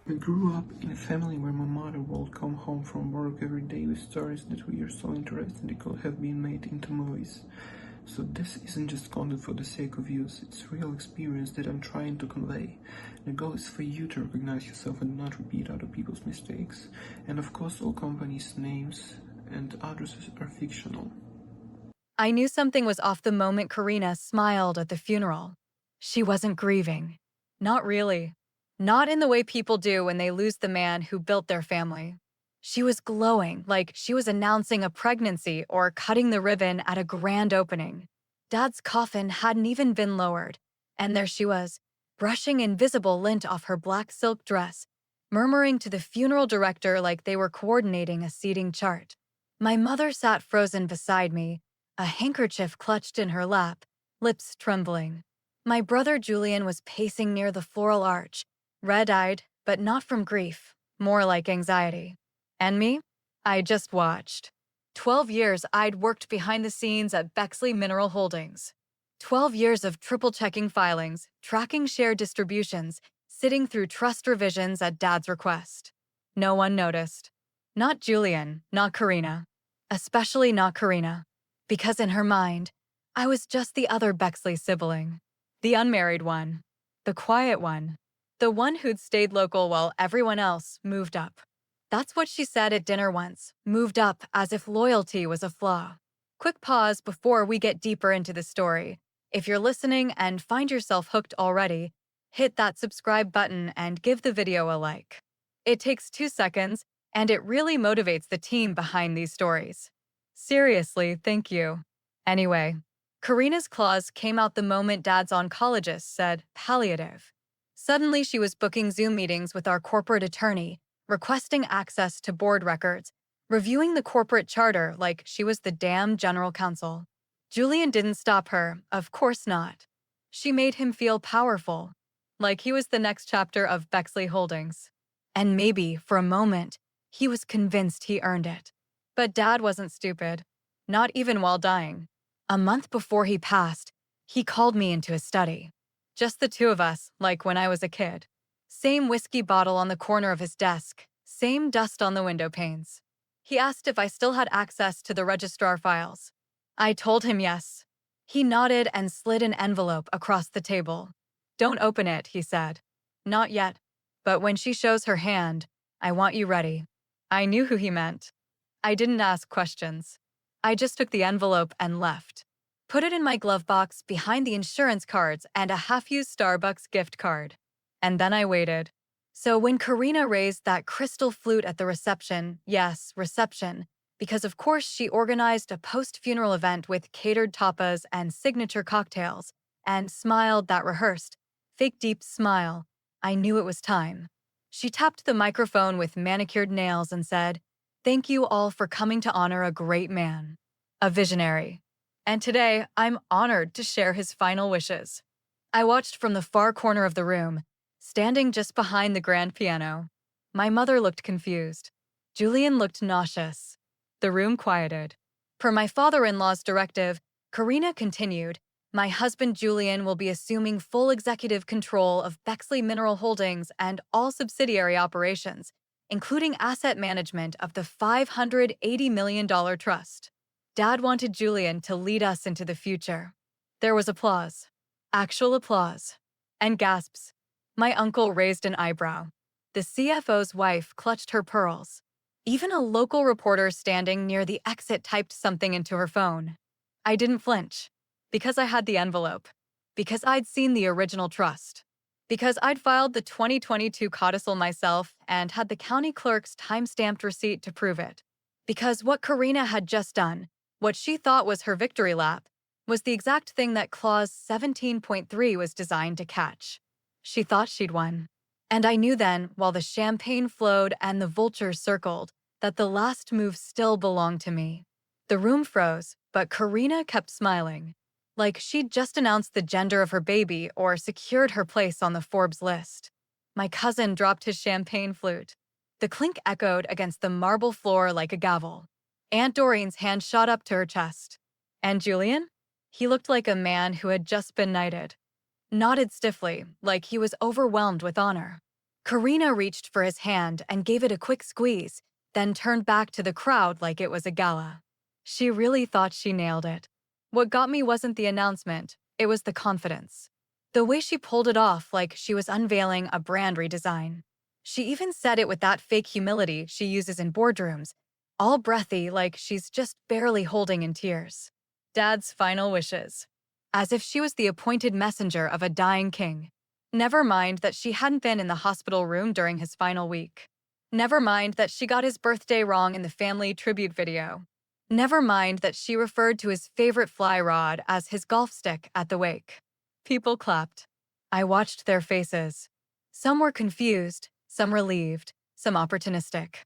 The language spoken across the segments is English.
We grew up in a family where my mother would come home from work every day with stories that we are so interested they could have been made into movies. So this isn't just content for the sake of use, it's real experience that I'm trying to convey. The goal is for you to recognize yourself and not repeat other people's mistakes. And of course all companies' names and addresses are fictional. I knew something was off the moment Karina smiled at the funeral. She wasn't grieving. Not really. Not in the way people do when they lose the man who built their family. She was glowing, like she was announcing a pregnancy or cutting the ribbon at a grand opening. Dad's coffin hadn't even been lowered, and there she was, brushing invisible lint off her black silk dress, murmuring to the funeral director like they were coordinating a seating chart. My mother sat frozen beside me, a handkerchief clutched in her lap, lips trembling. My brother Julian was pacing near the floral arch, red-eyed, but not from grief, more like anxiety. And me? I just watched. 12 years I'd worked behind the scenes at Bexley Mineral Holdings. 12 years of triple-checking filings, tracking share distributions, sitting through trust revisions at Dad's request. No one noticed. Not Julian, not Karina. Especially not Karina. Because in her mind, I was just the other Bexley sibling. The unmarried one. The quiet one. The one who'd stayed local while everyone else moved up. That's what she said at dinner once, moved up as if loyalty was a flaw. Quick pause before we get deeper into the story. If you're listening and find yourself hooked already, hit that subscribe button and give the video a like. It takes 2 seconds, and it really motivates the team behind these stories. Seriously, thank you. Anyway, Karina's clause came out the moment Dad's oncologist said palliative. Suddenly, she was booking Zoom meetings with our corporate attorney, requesting access to board records, reviewing the corporate charter like she was the damn general counsel. Julian didn't stop her, of course not. She made him feel powerful, like he was the next chapter of Bexley Holdings. And maybe, for a moment, he was convinced he earned it. But Dad wasn't stupid, not even while dying. A month before he passed, he called me into his study. Just the two of us, like when I was a kid. Same whiskey bottle on the corner of his desk, same dust on the window panes. He asked if I still had access to the registrar files. I told him yes. He nodded and slid an envelope across the table. Don't open it, he said. Not yet. But when she shows her hand, I want you ready. I knew who he meant. I didn't ask questions. I just took the envelope and left. Put it in my glove box behind the insurance cards and a half-used Starbucks gift card. And then I waited. So when Karina raised that crystal flute at the reception, yes, reception, because of course she organized a post-funeral event with catered tapas and signature cocktails, and smiled that rehearsed, fake deep smile, I knew it was time. She tapped the microphone with manicured nails and said, "Thank you all for coming to honor a great man, a visionary." And today, I'm honored to share his final wishes. I watched from the far corner of the room, standing just behind the grand piano. My mother looked confused. Julian looked nauseous. The room quieted. Per my father-in-law's directive, Karina continued, "My husband Julian will be assuming full executive control of Bexley Mineral Holdings and all subsidiary operations, including asset management of the $580 million trust." Dad wanted Julian to lead us into the future. There was applause. Actual applause. And gasps. My uncle raised an eyebrow. The CFO's wife clutched her pearls. Even a local reporter standing near the exit typed something into her phone. I didn't flinch. Because I had the envelope. Because I'd seen the original trust. Because I'd filed the 2022 codicil myself and had the county clerk's time-stamped receipt to prove it. Because what Karina had just done, what she thought was her victory lap, was the exact thing that Clause 17.3 was designed to catch. She thought she'd won. And I knew then, while the champagne flowed and the vultures circled, that the last move still belonged to me. The room froze, but Karina kept smiling, like she'd just announced the gender of her baby or secured her place on the Forbes list. My cousin dropped his champagne flute. The clink echoed against the marble floor like a gavel. Aunt Doreen's hand shot up to her chest. And Julian? He looked like a man who had just been knighted. Nodded stiffly, like he was overwhelmed with honor. Karina reached for his hand and gave it a quick squeeze, then turned back to the crowd like it was a gala. She really thought she nailed it. What got me wasn't the announcement, it was the confidence. The way she pulled it off like she was unveiling a brand redesign. She even said it with that fake humility she uses in boardrooms, all breathy like she's just barely holding in tears. Dad's final wishes. As if she was the appointed messenger of a dying king. Never mind that she hadn't been in the hospital room during his final week. Never mind that she got his birthday wrong in the family tribute video. Never mind that she referred to his favorite fly rod as his golf stick at the wake. People clapped. I watched their faces. Some were confused, some relieved, some opportunistic.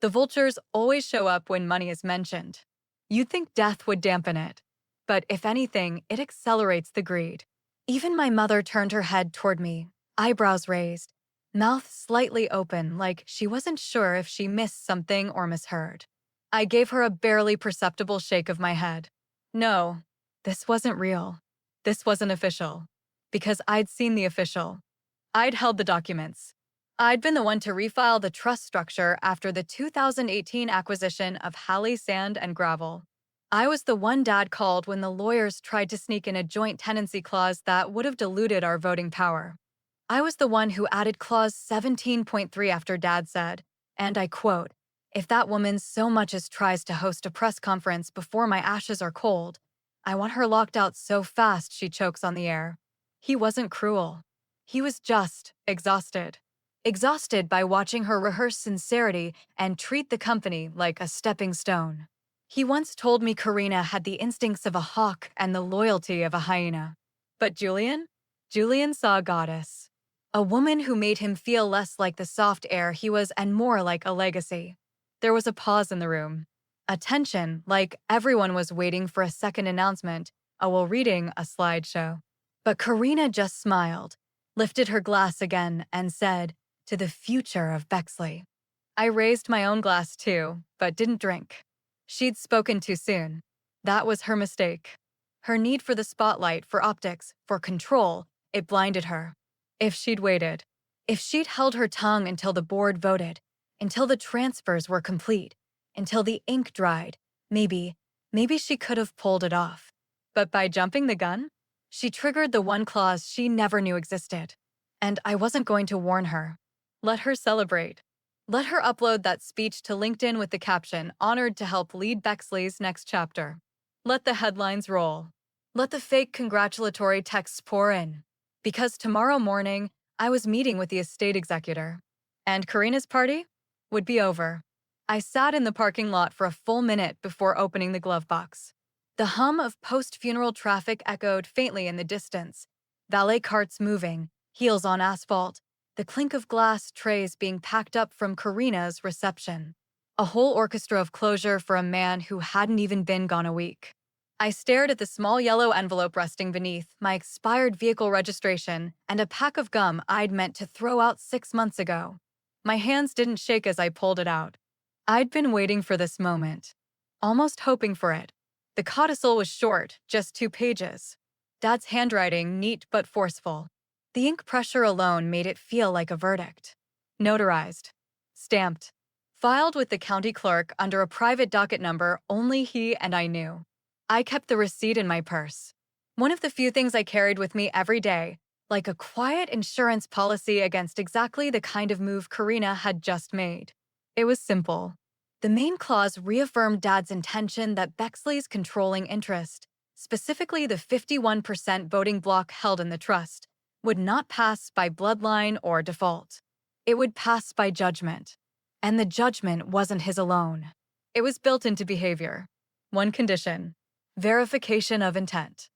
The vultures always show up when money is mentioned. You'd think death would dampen it. But if anything, it accelerates the greed. Even my mother turned her head toward me, eyebrows raised, mouth slightly open like she wasn't sure if she missed something or misheard. I gave her a barely perceptible shake of my head. No, this wasn't real. This wasn't official. Because I'd seen the official. I'd held the documents. I'd been the one to refile the trust structure after the 2018 acquisition of Halley Sand and Gravel. I was the one Dad called when the lawyers tried to sneak in a joint tenancy clause that would have diluted our voting power. I was the one who added Clause 17.3 after Dad said, and I quote, "If that woman so much as tries to host a press conference before my ashes are cold, I want her locked out so fast she chokes on the air." He wasn't cruel. He was just exhausted. Exhausted by watching her rehearse sincerity and treat the company like a stepping stone. He once told me Karina had the instincts of a hawk and the loyalty of a hyena. But Julian? Julian saw a goddess. A woman who made him feel less like the soft air he was and more like a legacy. There was a pause in the room. A tension, like everyone was waiting for a second announcement, while reading a slideshow. But Karina just smiled, lifted her glass again, and said, "To the future of Bexley." I raised my own glass too, but didn't drink. She'd spoken too soon. That was her mistake. Her need for the spotlight, for optics, for control, it blinded her. If she'd waited, if she'd held her tongue until the board voted, until the transfers were complete, until the ink dried, maybe she could have pulled it off. But by jumping the gun, she triggered the one clause she never knew existed. And I wasn't going to warn her. Let her celebrate. Let her upload that speech to LinkedIn with the caption, "Honored to help lead Bexley's next chapter." Let the headlines roll. Let the fake congratulatory texts pour in. Because tomorrow morning, I was meeting with the estate executor. And Karina's party would be over. I sat in the parking lot for a full minute before opening the glove box. The hum of post-funeral traffic echoed faintly in the distance. Valet carts moving, heels on asphalt, the clink of glass trays being packed up from Karina's reception. A whole orchestra of closure for a man who hadn't even been gone a week. I stared at the small yellow envelope resting beneath, my expired vehicle registration, and a pack of gum I'd meant to throw out 6 months ago. My hands didn't shake as I pulled it out. I'd been waiting for this moment. Almost hoping for it. The codicil was short, just 2 pages. Dad's handwriting neat but forceful. The ink pressure alone made it feel like a verdict. Notarized. Stamped. Filed with the county clerk under a private docket number only he and I knew. I kept the receipt in my purse. One of the few things I carried with me every day, like a quiet insurance policy against exactly the kind of move Karina had just made. It was simple. The main clause reaffirmed Dad's intention that Bexley's controlling interest, specifically the 51% voting block held in the trust, would not pass by bloodline or default. It would pass by judgment. And the judgment wasn't his alone. It was built into behavior. One condition: verification of intent.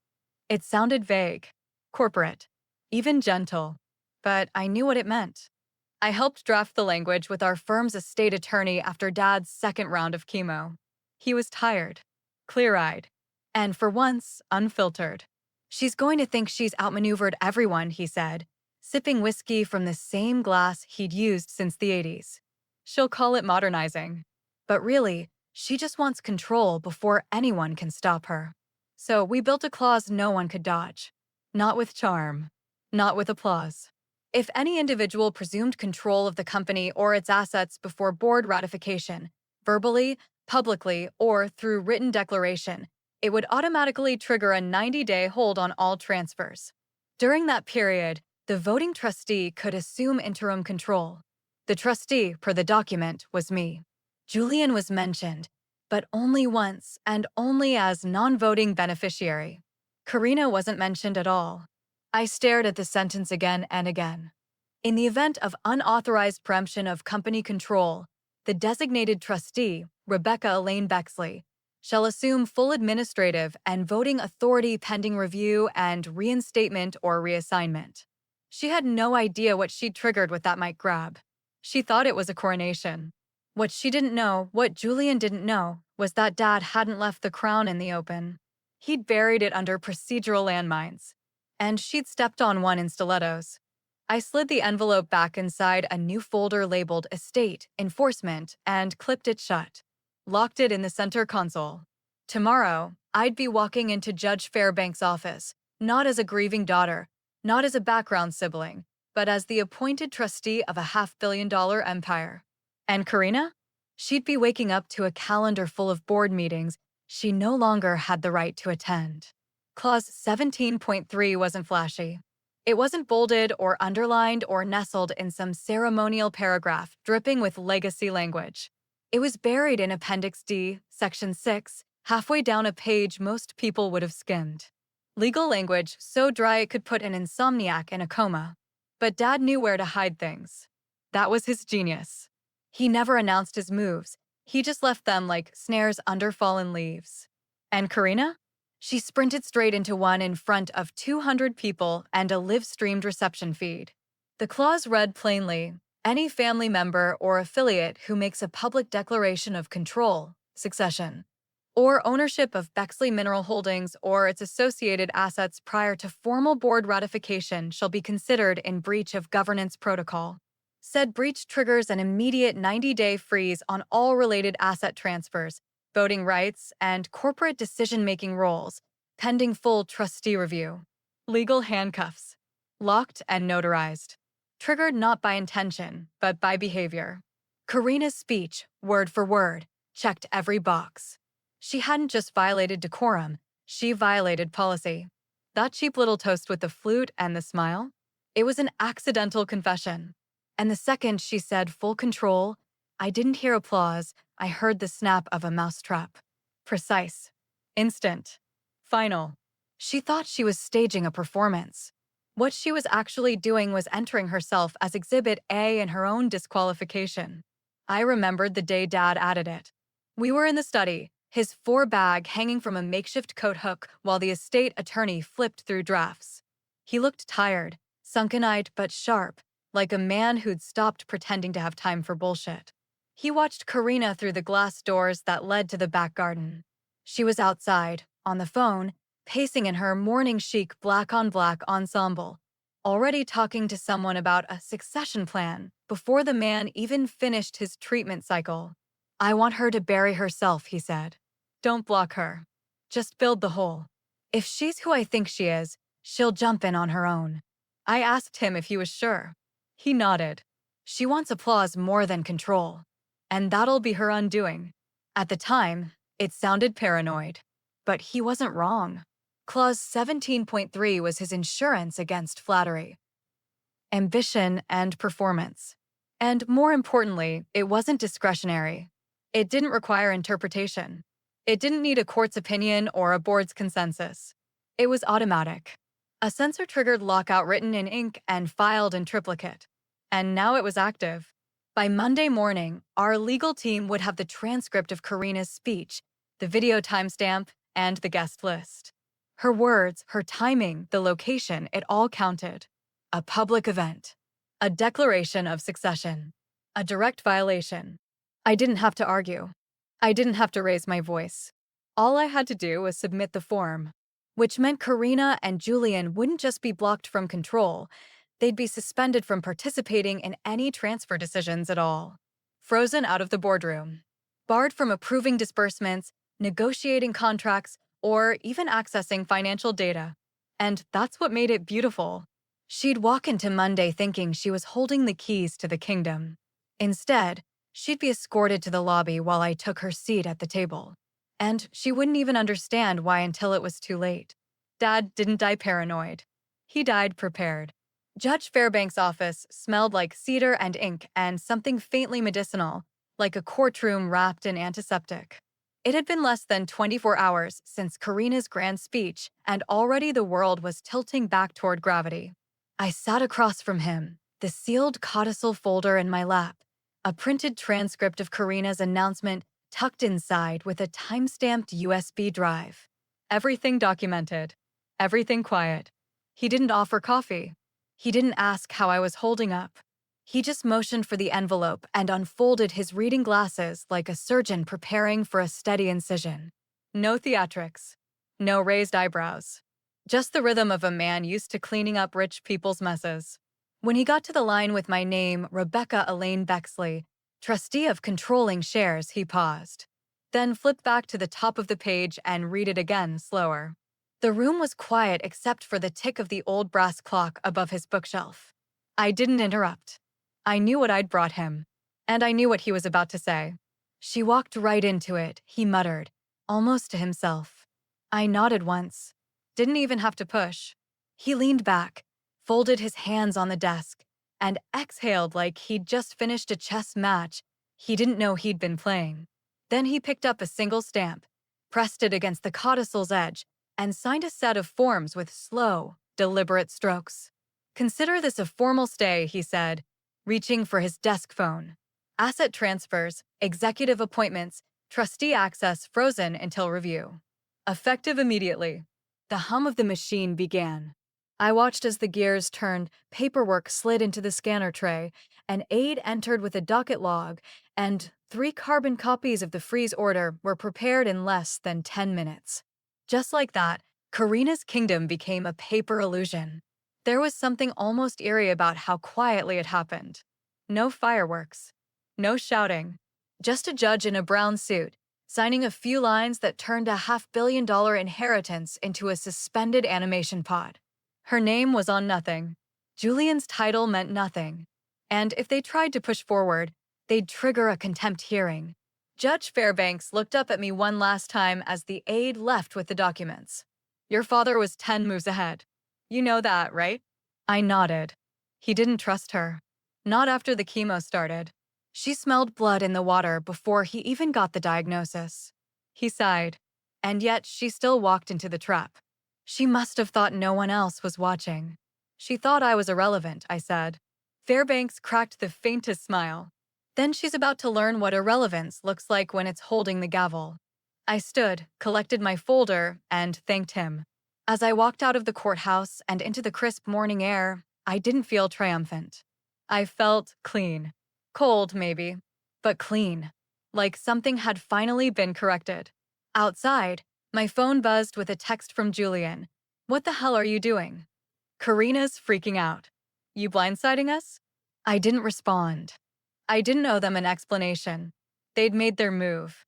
It sounded vague, corporate, even gentle, but I knew what it meant. I helped draft the language with our firm's estate attorney after Dad's second round of chemo. He was tired, clear-eyed, and for once, unfiltered. "She's going to think she's outmaneuvered everyone," he said, sipping whiskey from the same glass he'd used since the 80s. "She'll call it modernizing. But really, she just wants control before anyone can stop her." So we built a clause no one could dodge. Not with charm. Not with applause. If any individual presumed control of the company or its assets before board ratification, verbally, publicly, or through written declaration, it would automatically trigger a 90-day hold on all transfers. During that period, the voting trustee could assume interim control. The trustee, per the document, was me. Julian was mentioned, but only once and only as non-voting beneficiary. Karina wasn't mentioned at all. I stared at the sentence again and again. In the event of unauthorized preemption of company control, the designated trustee, Rebecca Elaine Bexley, shall assume full administrative and voting authority pending review and reinstatement or reassignment. She had no idea what she'd triggered with that mic grab. She thought it was a coronation. What she didn't know, what Julian didn't know, was that Dad hadn't left the crown in the open. He'd buried it under procedural landmines. And she'd stepped on one in stilettos. I slid the envelope back inside a new folder labeled Estate, Enforcement, and clipped it shut. Locked it in the center console. Tomorrow, I'd be walking into Judge Fairbank's office, not as a grieving daughter, not as a background sibling, but as the appointed trustee of a $500 million empire. And Karina? She'd be waking up to a calendar full of board meetings she no longer had the right to attend. Clause 17.3 wasn't flashy. It wasn't bolded or underlined or nestled in some ceremonial paragraph dripping with legacy language. It was buried in Appendix D, Section 6, halfway down a page most people would have skimmed. Legal language so dry it could put an insomniac in a coma. But Dad knew where to hide things. That was his genius. He never announced his moves. He just left them like snares under fallen leaves. And Karina? She sprinted straight into one in front of 200 people and a live-streamed reception feed. The clause read plainly, any family member or affiliate who makes a public declaration of control, succession, or ownership of Bexley Mineral Holdings or its associated assets prior to formal board ratification shall be considered in breach of governance protocol. Said breach triggers an immediate 90-day freeze on all related asset transfers, voting rights, and corporate decision-making roles, pending full trustee review. Legal handcuffs. Locked and notarized. Triggered not by intention, but by behavior. Karina's speech, word for word, checked every box. She hadn't just violated decorum, she violated policy. That cheap little toast with the flute and the smile? It was an accidental confession. And the second she said full control, I didn't hear applause, I heard the snap of a mousetrap. Precise. Instant. Final. She thought she was staging a performance. What she was actually doing was entering herself as Exhibit A in her own disqualification. I remembered the day Dad added it. We were in the study, his 4-bag hanging from a makeshift coat hook while the estate attorney flipped through drafts. He looked tired, sunken-eyed but sharp, like a man who'd stopped pretending to have time for bullshit. He watched Karina through the glass doors that led to the back garden. She was outside, on the phone, pacing in her morning chic black-on-black ensemble, already talking to someone about a succession plan before the man even finished his treatment cycle. I want her to bury herself, he said. Don't block her. Just build the hole. If she's who I think she is, she'll jump in on her own. I asked him if he was sure. He nodded. She wants applause more than control. And that'll be her undoing. At the time, it sounded paranoid. But he wasn't wrong. Clause 17.3 was his insurance against flattery, ambition, and performance. And more importantly, it wasn't discretionary. It didn't require interpretation. It didn't need a court's opinion or a board's consensus. It was automatic. A sensor-triggered lockout written in ink and filed in triplicate. And now it was active. By Monday morning, our legal team would have the transcript of Karina's speech, the video timestamp, and the guest list. Her words, her timing, the location, it all counted. A public event. A declaration of succession. A direct violation. I didn't have to argue. I didn't have to raise my voice. All I had to do was submit the form, which meant Karina and Julian wouldn't just be blocked from control, they'd be suspended from participating in any transfer decisions at all. Frozen out of the boardroom. Barred from approving disbursements, negotiating contracts, or even accessing financial data. And that's what made it beautiful. She'd walk into Monday thinking she was holding the keys to the kingdom. Instead, she'd be escorted to the lobby while I took her seat at the table. And she wouldn't even understand why until it was too late. Dad didn't die paranoid. He died prepared. Judge Fairbanks' office smelled like cedar and ink and something faintly medicinal, like a courtroom wrapped in antiseptic. It had been less than 24 hours since Karina's grand speech, and already the world was tilting back toward gravity. I sat across from him, the sealed codicil folder in my lap, a printed transcript of Karina's announcement tucked inside with a time-stamped USB drive. Everything documented. Everything quiet. He didn't offer coffee. He didn't ask how I was holding up. He just motioned for the envelope and unfolded his reading glasses like a surgeon preparing for a steady incision. No theatrics. No raised eyebrows. Just the rhythm of a man used to cleaning up rich people's messes. When he got to the line with my name, Rebecca Elaine Bexley, trustee of controlling shares, he paused. Then flipped back to the top of the page and read it again, slower. The room was quiet except for the tick of the old brass clock above his bookshelf. I didn't interrupt. I knew what I'd brought him, and I knew what he was about to say. She walked right into it, he muttered, almost to himself. I nodded once. Didn't even have to push. He leaned back, folded his hands on the desk, and exhaled like he'd just finished a chess match he didn't know he'd been playing. Then he picked up a single stamp, pressed it against the codicil's edge, and signed a set of forms with slow, deliberate strokes. Consider this a formal stay, he said, reaching for his desk phone. Asset transfers, executive appointments, trustee access frozen until review. Effective immediately. The hum of the machine began. I watched as the gears turned, paperwork slid into the scanner tray, an aide entered with a docket log, and 3 carbon copies of the freeze order were prepared in less than 10 minutes. Just like that, Karina's kingdom became a paper illusion. There was something almost eerie about how quietly it happened. No fireworks. No shouting. Just a judge in a brown suit, signing a few lines that turned a $500 million inheritance into a suspended animation pod. Her name was on nothing. Julian's title meant nothing. And if they tried to push forward, they'd trigger a contempt hearing. Judge Fairbanks looked up at me one last time as the aide left with the documents. Your father was 10 moves ahead. You know that, right? I nodded. He didn't trust her. Not after the chemo started. She smelled blood in the water before he even got the diagnosis. He sighed. And yet she still walked into the trap. She must have thought no one else was watching. She thought I was irrelevant, I said. Fairbanks cracked the faintest smile. Then she's about to learn what irrelevance looks like when it's holding the gavel. I stood, collected my folder, and thanked him. As I walked out of the courthouse and into the crisp morning air, I didn't feel triumphant. I felt clean. Cold, maybe, but clean. Like something had finally been corrected. Outside, my phone buzzed with a text from Julian. What the hell are you doing? Karina's freaking out. You blindsiding us? I didn't respond. I didn't owe them an explanation. They'd made their move.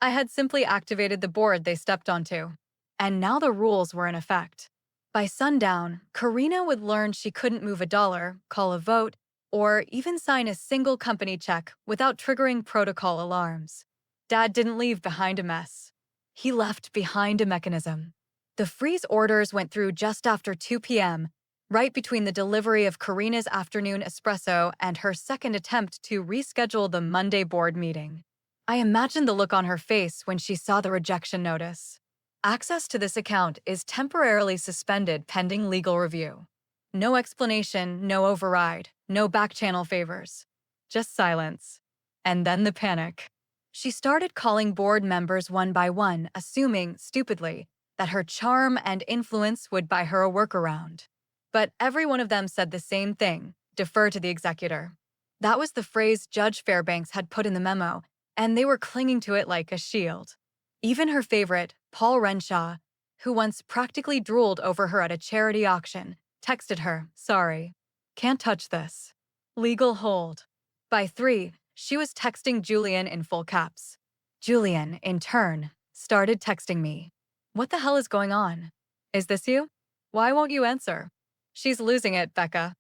I had simply activated the board they stepped onto. And now the rules were in effect. By sundown, Karina would learn she couldn't move a dollar, call a vote, or even sign a single company check without triggering protocol alarms. Dad didn't leave behind a mess. He left behind a mechanism. The freeze orders went through just after 2 p.m., right between the delivery of Karina's afternoon espresso and her second attempt to reschedule the Monday board meeting. I imagined the look on her face when she saw the rejection notice. Access to this account is temporarily suspended pending legal review. No explanation, no override, no back-channel favors. Just silence. And then the panic. She started calling board members one by one, assuming, stupidly, that her charm and influence would buy her a workaround. But every one of them said the same thing, defer to the executor. That was the phrase Judge Fairbanks had put in the memo, and they were clinging to it like a shield. Even her favorite, Paul Renshaw, who once practically drooled over her at a charity auction, texted her, sorry, can't touch this. Legal hold. By 3, she was texting Julian in full caps. Julian, in turn, started texting me. What the hell is going on? Is this you? Why won't you answer? She's losing it, Becca.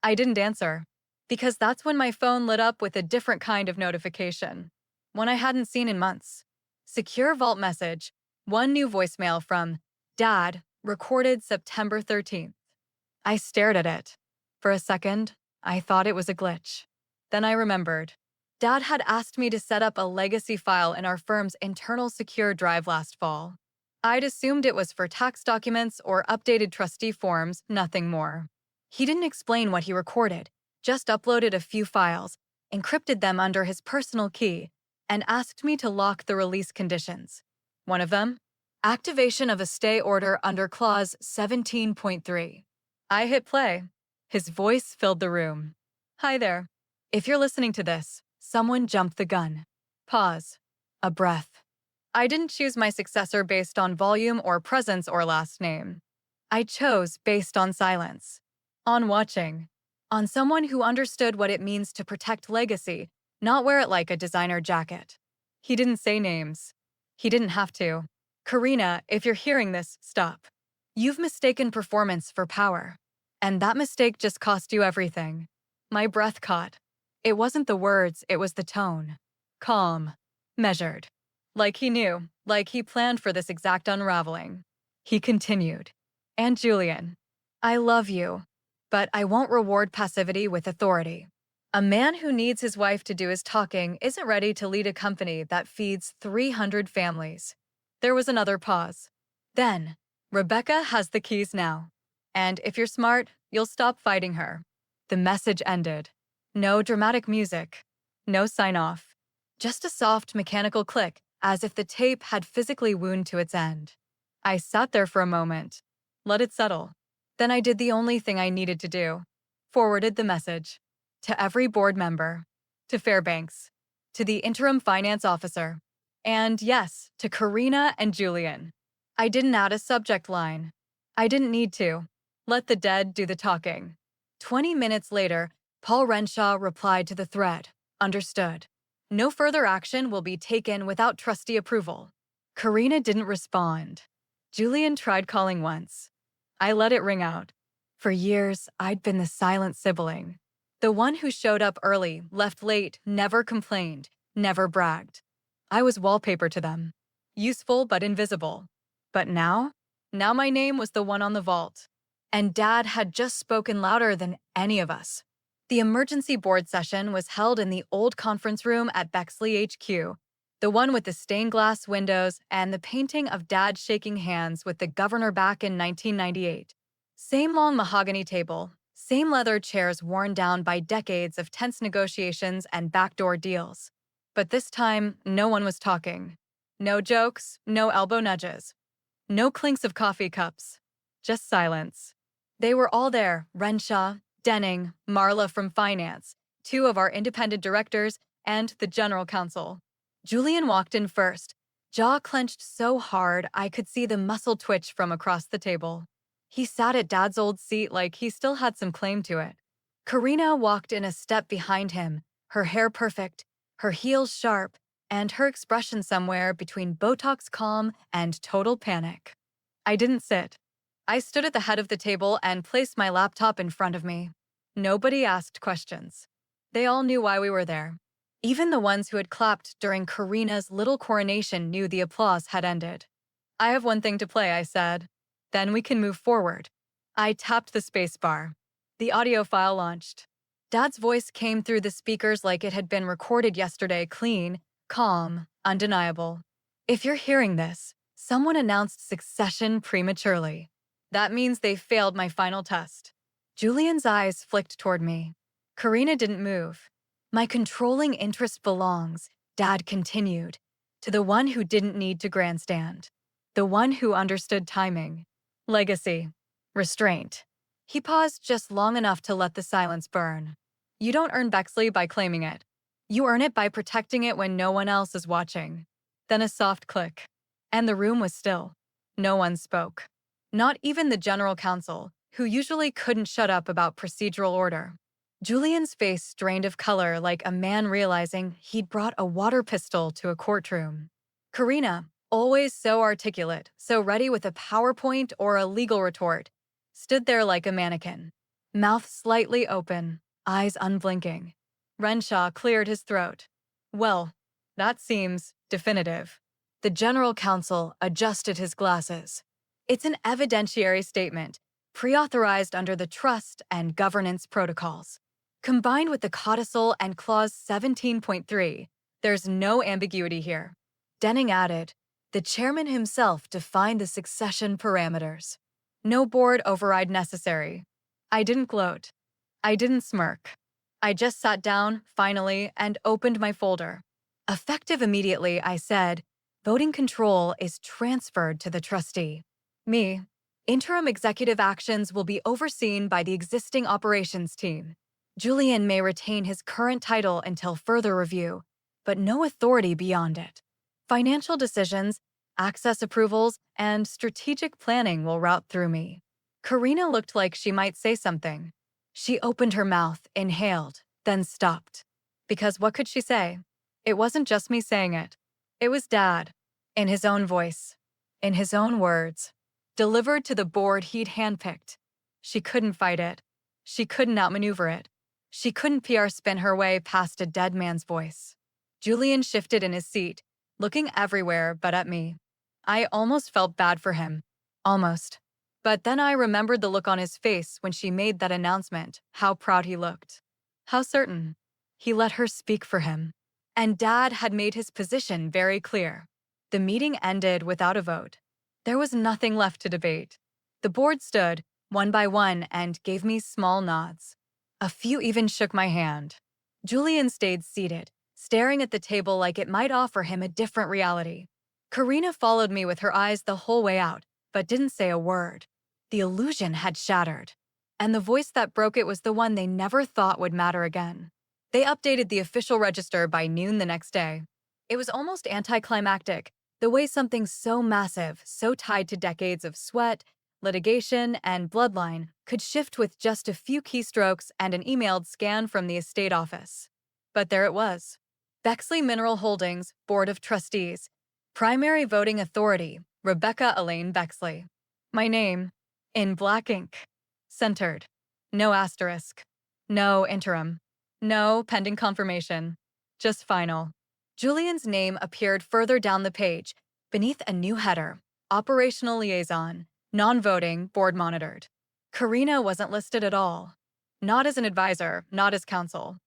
I didn't answer. Because that's when my phone lit up with a different kind of notification. One I hadn't seen in months. Secure Vault message. One new voicemail from Dad, recorded September 13th. I stared at it. For a second, I thought it was a glitch. Then I remembered. Dad had asked me to set up a legacy file in our firm's internal secure drive last fall. I'd assumed it was for tax documents or updated trustee forms, nothing more. He didn't explain what he recorded, just uploaded a few files, encrypted them under his personal key, and asked me to lock the release conditions. One of them? Activation of a stay order under Clause 17.3. I hit play. His voice filled the room. Hi there. If you're listening to this, someone jumped the gun. Pause. A breath. I didn't choose my successor based on volume or presence or last name. I chose based on silence. On watching. On someone who understood what it means to protect legacy, not wear it like a designer jacket. He didn't say names. He didn't have to. Karina, if you're hearing this, stop. You've mistaken performance for power. And that mistake just cost you everything. My breath caught. It wasn't the words, it was the tone. Calm. Measured. Like he knew, like he planned for this exact unraveling. He continued. And Julian, I love you, but I won't reward passivity with authority. A man who needs his wife to do his talking isn't ready to lead a company that feeds 300 families. There was another pause. Then, Rebecca has the keys now. And if you're smart, you'll stop fighting her. The message ended. No dramatic music. No sign-off. Just a soft mechanical click, as if the tape had physically wound to its end. I sat there for a moment. Let it settle. Then I did the only thing I needed to do. Forwarded the message. To every board member. To Fairbanks. To the interim finance officer. And yes, to Karina and Julian. I didn't add a subject line. I didn't need to. Let the dead do the talking. 20 minutes later, Paul Renshaw replied to the thread. Understood. No further action will be taken without trustee approval. Karina didn't respond. Julian tried calling once. I let it ring out. For years, I'd been the silent sibling. The one who showed up early, left late, never complained, never bragged. I was wallpaper to them. Useful but invisible. But now my name was the one on the vault. And Dad had just spoken louder than any of us. The emergency board session was held in the old conference room at Bexley HQ, the one with the stained glass windows and the painting of Dad shaking hands with the governor back in 1998. Same long mahogany table, same leather chairs worn down by decades of tense negotiations and backdoor deals. But this time, no one was talking. No jokes, no elbow nudges. No clinks of coffee cups. Just silence. They were all there, Renshaw, Denning, Marla from finance, 2 of our independent directors, and the general counsel. Julian walked in first, jaw clenched so hard I could see the muscle twitch from across the table. He sat at Dad's old seat like he still had some claim to it. Karina walked in a step behind him, her hair perfect, her heels sharp, and her expression somewhere between Botox calm and total panic. I didn't sit. I stood at the head of the table and placed my laptop in front of me. Nobody asked questions. They all knew why we were there. Even the ones who had clapped during Karina's little coronation knew the applause had ended. I have one thing to play, I said. Then we can move forward. I tapped the spacebar. The audio file launched. Dad's voice came through the speakers like it had been recorded yesterday, clean, calm, undeniable. If you're hearing this, someone announced succession prematurely. That means they failed my final test. Julian's eyes flicked toward me. Karina didn't move. My controlling interest belongs, Dad continued, to the one who didn't need to grandstand. The one who understood timing. Legacy. Restraint. He paused just long enough to let the silence burn. You don't earn Bexley by claiming it. You earn it by protecting it when no one else is watching. Then a soft click. And the room was still. No one spoke. Not even the general counsel, who usually couldn't shut up about procedural order. Julian's face drained of color like a man realizing he'd brought a water pistol to a courtroom. Karina, always so articulate, so ready with a PowerPoint or a legal retort, stood there like a mannequin, mouth slightly open, eyes unblinking. Renshaw cleared his throat. Well, that seems definitive. The general counsel adjusted his glasses. It's an evidentiary statement, pre-authorized under the trust and governance protocols. Combined with the codicil and clause 17.3, there's no ambiguity here. Denning added, the chairman himself defined the succession parameters. No board override necessary. I didn't gloat. I didn't smirk. I just sat down, finally, and opened my folder. Effective immediately, I said, voting control is transferred to the trustee. Me. Interim executive actions will be overseen by the existing operations team. Julian may retain his current title until further review, but no authority beyond it. Financial decisions, access approvals, and strategic planning will route through me. Karina looked like she might say something. She opened her mouth, inhaled, then stopped. Because what could she say? It wasn't just me saying it. It was Dad, in his own voice, in his own words, delivered to the board he'd handpicked. She couldn't fight it. She couldn't outmaneuver it. She couldn't PR spin her way past a dead man's voice. Julian shifted in his seat, looking everywhere but at me. I almost felt bad for him. Almost. But then I remembered the look on his face when she made that announcement, how proud he looked. How certain. He let her speak for him. And Dad had made his position very clear. The meeting ended without a vote. There was nothing left to debate. The board stood, one by one, and gave me small nods. A few even shook my hand. Julian stayed seated, staring at the table like it might offer him a different reality. Karina followed me with her eyes the whole way out, but didn't say a word. The illusion had shattered, and the voice that broke it was the one they never thought would matter again. They updated the official register by noon the next day. It was almost anticlimactic, the way something so massive, so tied to decades of sweat, litigation, and bloodline could shift with just a few keystrokes and an emailed scan from the estate office. But there it was. Bexley Mineral Holdings, Board of Trustees. Primary voting authority, Rebecca Elaine Bexley. My name, in black ink. Centered. No asterisk. No interim. No pending confirmation. Just final. Julian's name appeared further down the page, beneath a new header, Operational Liaison, Non-voting, Board Monitored. Karina wasn't listed at all. Not as an advisor, not as counsel.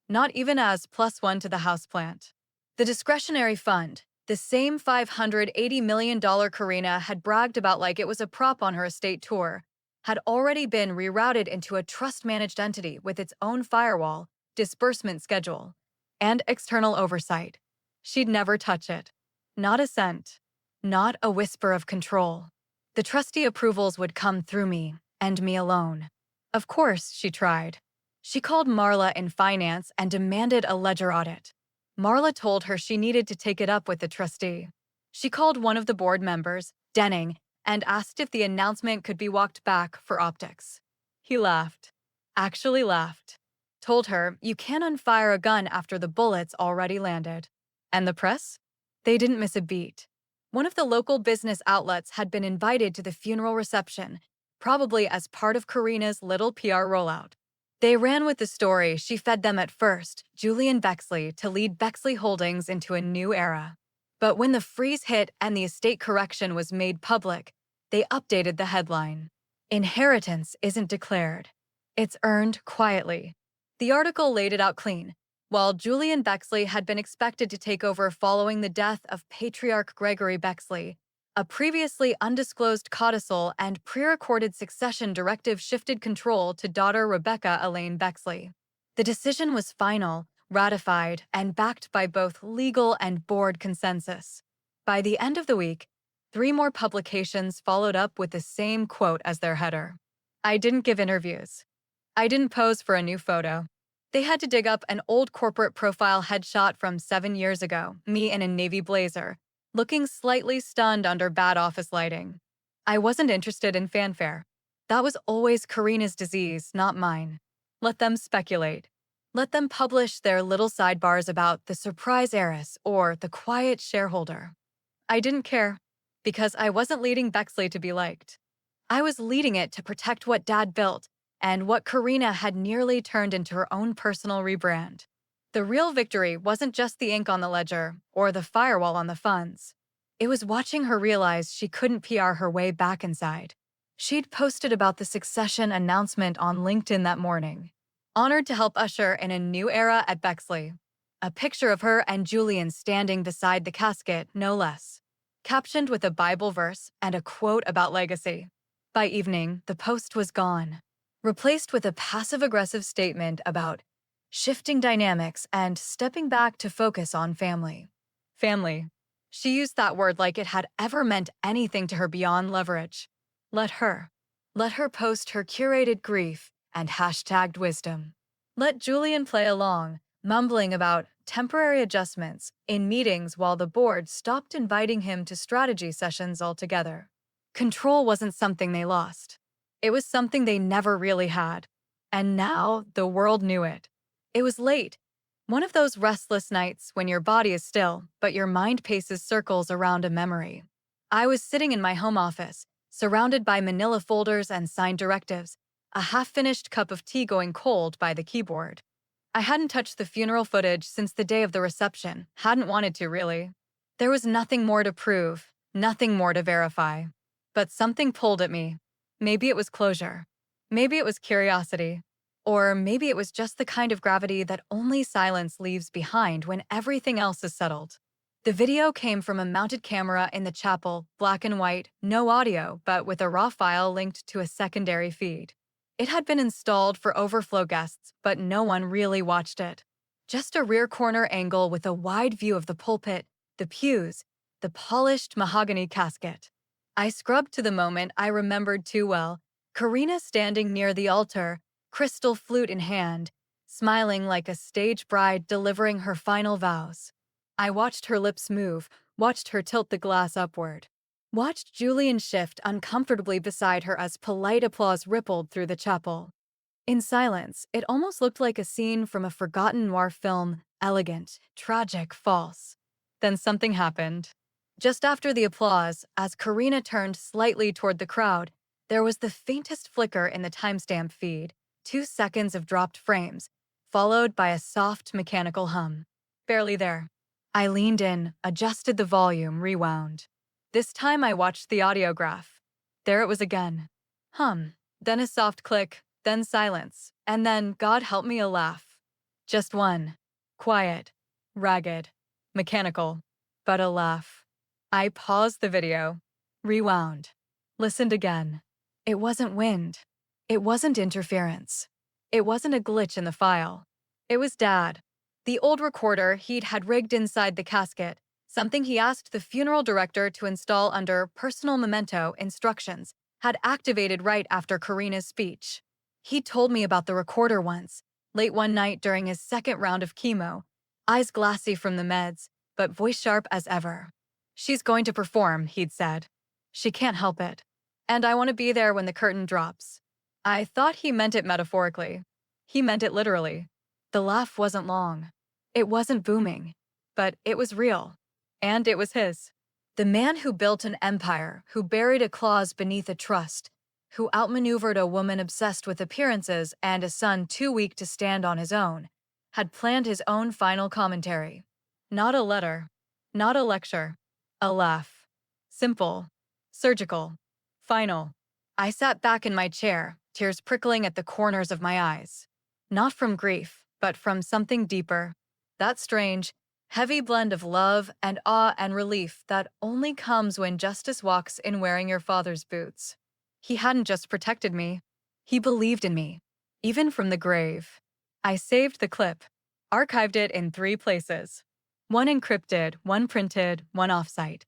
Not even as +1 to the houseplant. The discretionary fund, the same $580 million Karina had bragged about like it was a prop on her estate tour, had already been rerouted into a trust-managed entity with its own firewall, disbursement schedule, and external oversight. She'd never touch it. Not a cent. Not a whisper of control. The trustee approvals would come through me, and me alone. Of course, she tried. She called Marla in finance and demanded a ledger audit. Marla told her she needed to take it up with the trustee. She called one of the board members, Denning, and asked if the announcement could be walked back for optics. He laughed. Actually laughed. Told her, you can't unfire a gun after the bullets already landed. And the press? They didn't miss a beat. One of the local business outlets had been invited to the funeral reception, probably as part of Karina's little PR rollout. They ran with the story she fed them at first, Julian Bexley, to lead Bexley Holdings into a new era. But when the freeze hit and the estate correction was made public, they updated the headline. Inheritance isn't declared. It's earned quietly. The article laid it out clean. While Julian Bexley had been expected to take over following the death of Patriarch Gregory Bexley, a previously undisclosed codicil and pre-recorded succession directive shifted control to daughter Rebecca Elaine Bexley. The decision was final, ratified, and backed by both legal and board consensus. By the end of the week, 3 more publications followed up with the same quote as their header. I didn't give interviews. I didn't pose for a new photo. They had to dig up an old corporate profile headshot from 7 years ago, me in a navy blazer, looking slightly stunned under bad office lighting. I wasn't interested in fanfare. That was always Karina's disease, not mine. Let them speculate. Let them publish their little sidebars about the surprise heiress or the quiet shareholder. I didn't care, because I wasn't leading Bexley to be liked. I was leading it to protect what Dad built and what Karina had nearly turned into her own personal rebrand. The real victory wasn't just the ink on the ledger or the firewall on the funds. It was watching her realize she couldn't PR her way back inside. She'd posted about the succession announcement on LinkedIn that morning, honored to help usher in a new era at Bexley. A picture of her and Julian standing beside the casket, no less, captioned with a Bible verse and a quote about legacy. By evening, the post was gone, replaced with a passive-aggressive statement about shifting dynamics and stepping back to focus on family. Family. She used that word like it had ever meant anything to her beyond leverage. Let her. Let her post her curated grief and hashtagged wisdom. Let Julian play along, mumbling about temporary adjustments in meetings while the board stopped inviting him to strategy sessions altogether. Control wasn't something they lost. It was something they never really had. And now the world knew it. It was late. One of those restless nights when your body is still, but your mind paces circles around a memory. I was sitting in my home office, surrounded by manila folders and signed directives, a half-finished cup of tea going cold by the keyboard. I hadn't touched the funeral footage since the day of the reception, hadn't wanted to really. There was nothing more to prove, nothing more to verify. But something pulled at me. Maybe it was closure. Maybe it was curiosity. Or maybe it was just the kind of gravity that only silence leaves behind when everything else is settled. The video came from a mounted camera in the chapel, black and white, no audio, but with a raw file linked to a secondary feed. It had been installed for overflow guests, but no one really watched it. Just a rear corner angle with a wide view of the pulpit, the pews, the polished mahogany casket. I scrubbed to the moment I remembered too well, Karina standing near the altar, crystal flute in hand, smiling like a stage bride delivering her final vows. I watched her lips move, watched her tilt the glass upward. Watched Julian shift uncomfortably beside her as polite applause rippled through the chapel. In silence, it almost looked like a scene from a forgotten noir film, elegant, tragic, false. Then something happened. Just after the applause, as Karina turned slightly toward the crowd, there was the faintest flicker in the timestamp feed, 2 seconds of dropped frames, followed by a soft mechanical hum. Barely there. I leaned in, adjusted the volume, rewound. This time I watched the audiograph. There it was again. Hum. Then a soft click, then silence, and then, God help me, a laugh. Just one. Quiet. Ragged. Mechanical. But a laugh. I paused the video. Rewound. Listened again. It wasn't wind. It wasn't interference. It wasn't a glitch in the file. It was Dad. The old recorder he'd had rigged inside the casket, something he asked the funeral director to install under personal memento instructions, had activated right after Karina's speech. He told me about the recorder once, late one night during his second round of chemo, eyes glassy from the meds, but voice sharp as ever. She's going to perform, he'd said. She can't help it. And I want to be there when the curtain drops. I thought he meant it metaphorically. He meant it literally. The laugh wasn't long. It wasn't booming. But it was real. And it was his. The man who built an empire, who buried a clause beneath a trust, who outmaneuvered a woman obsessed with appearances and a son too weak to stand on his own, had planned his own final commentary. Not a letter. Not a lecture. A laugh. Simple. Surgical. Final. I sat back in my chair, tears prickling at the corners of my eyes. Not from grief, but from something deeper. That strange, heavy blend of love and awe and relief that only comes when justice walks in wearing your father's boots. He hadn't just protected me. He believed in me, even from the grave. I saved the clip, archived it in 3 places. One encrypted, one printed, one offsite.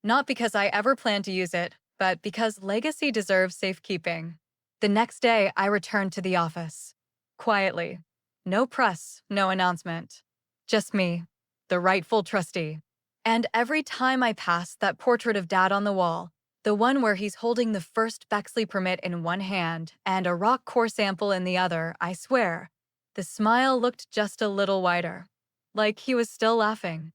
Not because I ever planned to use it, but because legacy deserves safekeeping. The next day, I returned to the office. Quietly. No press, no announcement. Just me, the rightful trustee. And every time I passed that portrait of Dad on the wall, the one where he's holding the first Bexley permit in one hand and a rock core sample in the other, I swear, the smile looked just a little wider. Like he was still laughing.